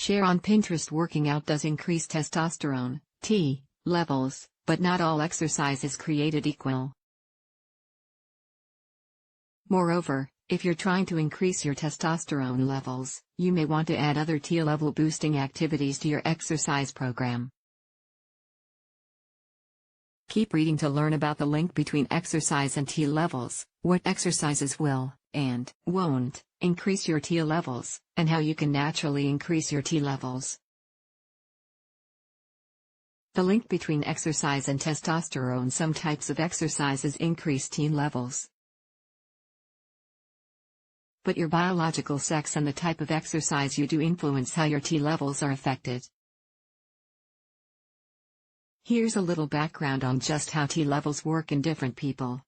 Share on Pinterest. Working out does increase testosterone, T, levels, but not all exercise is created equal. Moreover, if you're trying to increase your testosterone levels, you may want to add other T level boosting activities to your exercise program. Keep reading to learn about the link between exercise and T levels, what exercises will, and won't, increase your T levels, and how you can naturally increase your T levels. The link between exercise and testosterone. Some types of exercises increase T levels. But your biological sex and the type of exercise you do influence how your T levels are affected. Here's a little background on just how T levels work in different people.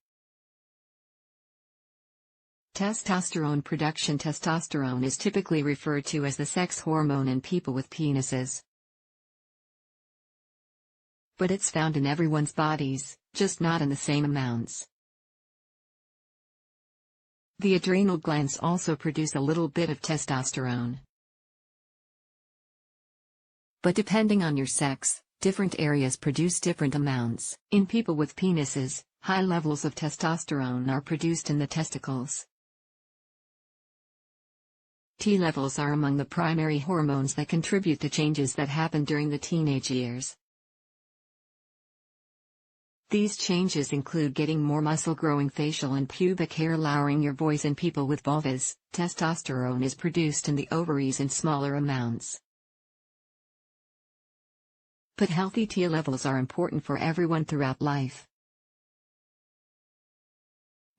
Testosterone production. Testosterone is typically referred to as the sex hormone in people with penises. But it's found in everyone's bodies, just not in the same amounts. The adrenal glands also produce a little bit of testosterone. But depending on your sex, different areas produce different amounts. In people with penises, high levels of testosterone are produced in the testicles. T levels are among the primary hormones that contribute to changes that happen during the teenage years. These changes include getting more muscle, growing facial and pubic hair, lowering your voice. In people with vulvas, testosterone is produced in the ovaries in smaller amounts. But healthy T levels are important for everyone throughout life.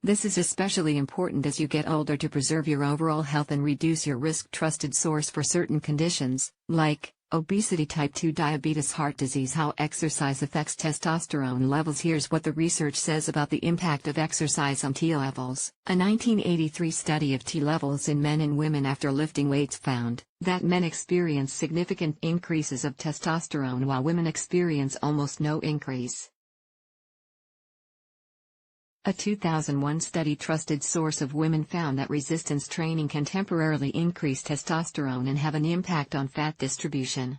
This is especially important as you get older to preserve your overall health and reduce your risk. Trusted source for certain conditions, like obesity, type 2 diabetes, heart disease. How exercise affects testosterone levels. Here's what the research says about the impact of exercise on T levels. A 1983 study of T levels in men and women after lifting weights found that men experience significant increases of testosterone while women experience almost no increase. A 2001 study trusted source of women found that resistance training can temporarily increase testosterone and have an impact on fat distribution.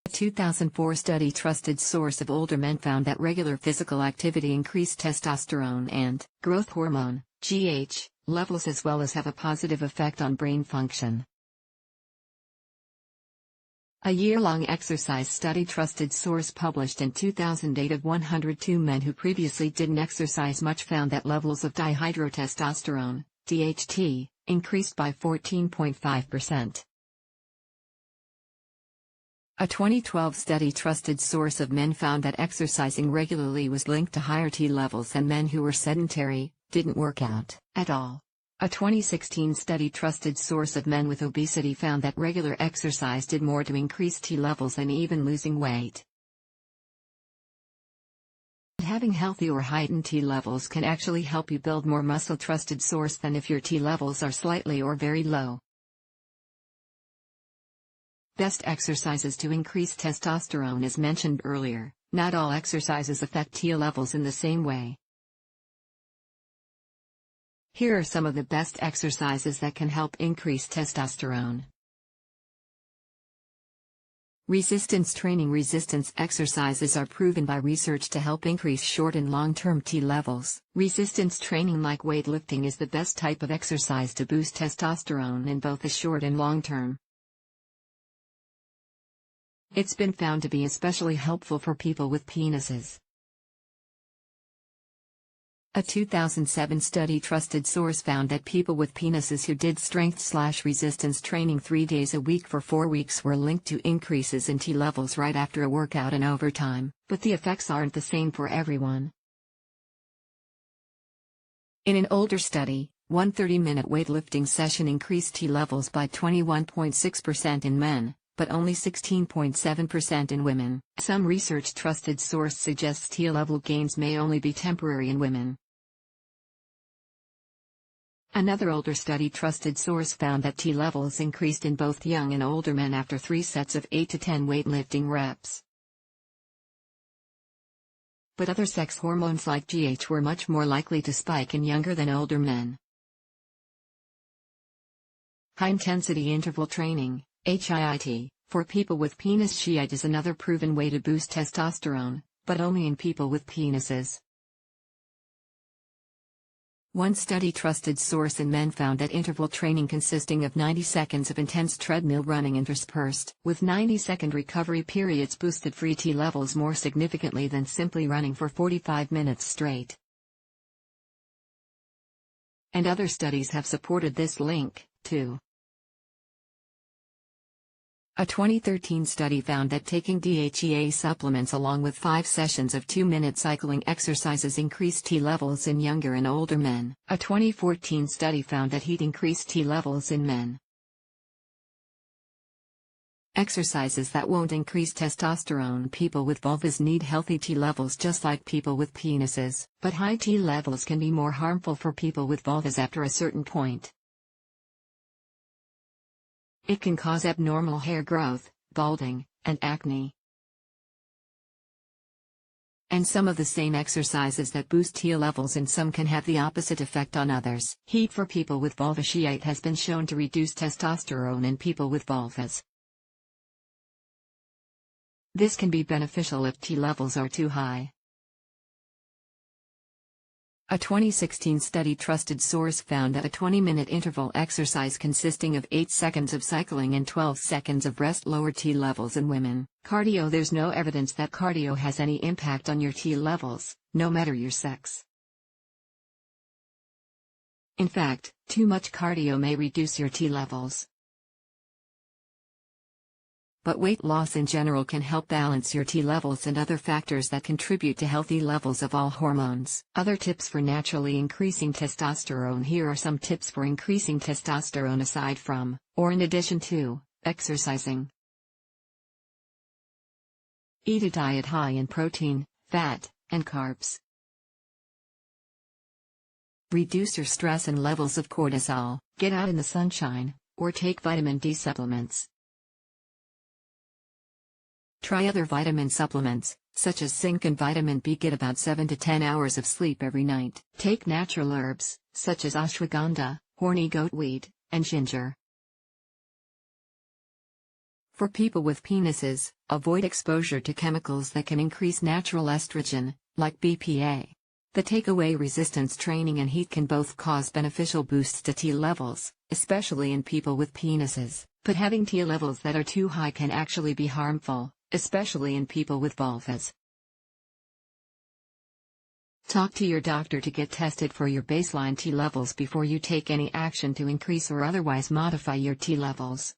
A 2004 study trusted source of older men found that regular physical activity increased testosterone and growth hormone, GH, levels as well as have a positive effect on brain function. A year-long exercise study trusted source published in 2008 of 102 men who previously didn't exercise much found that levels of dihydrotestosterone, DHT, increased by 14.5%. A 2012 study trusted source of men found that exercising regularly was linked to higher T levels than men who were sedentary, didn't work out at all. A 2016 study trusted source of men with obesity found that regular exercise did more to increase T levels than even losing weight. Having healthy or heightened T levels can actually help you build more muscle. Trusted source than if your T levels are slightly or very low. Best exercises to increase testosterone. As mentioned earlier, not all exercises affect T levels in the same way. Here are some of the best exercises that can help increase testosterone. Resistance training. Resistance exercises are proven by research to help increase short and long-term T levels. Resistance training like weightlifting is the best type of exercise to boost testosterone in both the short and long term. It's been found to be especially helpful for people with penises. A 2007 study trusted source found that people with penises who did strength/resistance training 3 days a week for 4 weeks were linked to increases in T levels right after a workout and over time, but the effects aren't the same for everyone. In an older study, one 30-minute weightlifting session increased T levels by 21.6% in men, but only 16.7% in women. Some research trusted source suggests T level gains may only be temporary in women. Another older study trusted source found that T levels increased in both young and older men after 3 sets of 8 to 10 weightlifting reps. But other sex hormones like GH were much more likely to spike in younger than older men. High-intensity interval training, HIIT, for people with penis. HIIT is another proven way to boost testosterone, but only in people with penises. One study trusted source in men found that interval training consisting of 90 seconds of intense treadmill running interspersed with 90-second recovery periods boosted free T levels more significantly than simply running for 45 minutes straight. And other studies have supported this link, too. A 2013 study found that taking DHEA supplements along with 5 sessions of 2-minute cycling exercises increased T levels in younger and older men. A 2014 study found that heat increased T levels in men. Exercises that won't increase testosterone. People with vulvas need healthy T levels just like people with penises, but high T levels can be more harmful for people with vulvas after a certain point. It can cause abnormal hair growth, balding, and acne. And some of the same exercises that boost T levels in some can have the opposite effect on others. Heat for people with vulva. HIIT has been shown to reduce testosterone in people with vulvas. This can be beneficial if T levels are too high. A 2016 study trusted source found that a 20-minute interval exercise consisting of 8 seconds of cycling and 12 seconds of rest lowered T levels in women. Cardio. There's no evidence that cardio has any impact on your T levels, no matter your sex. In fact, too much cardio may reduce your T levels. But weight loss in general can help balance your T levels and other factors that contribute to healthy levels of all hormones. Other tips for naturally increasing testosterone. Here are some tips for increasing testosterone aside from, or in addition to, exercising. Eat a diet high in protein, fat, and carbs. Reduce your stress and levels of cortisol. Get out in the sunshine, or take vitamin D supplements. Try other vitamin supplements, such as zinc and vitamin B. Get about 7 to 10 hours of sleep every night. Take natural herbs, such as ashwagandha, horny goatweed, and ginger. For people with penises, avoid exposure to chemicals that can increase natural estrogen, like BPA. The takeaway: resistance training and heat can both cause beneficial boosts to T levels, especially in people with penises, but having T levels that are too high can actually be harmful, especially in people with vulvas. Talk to your doctor to get tested for your baseline T levels before you take any action to increase or otherwise modify your T levels.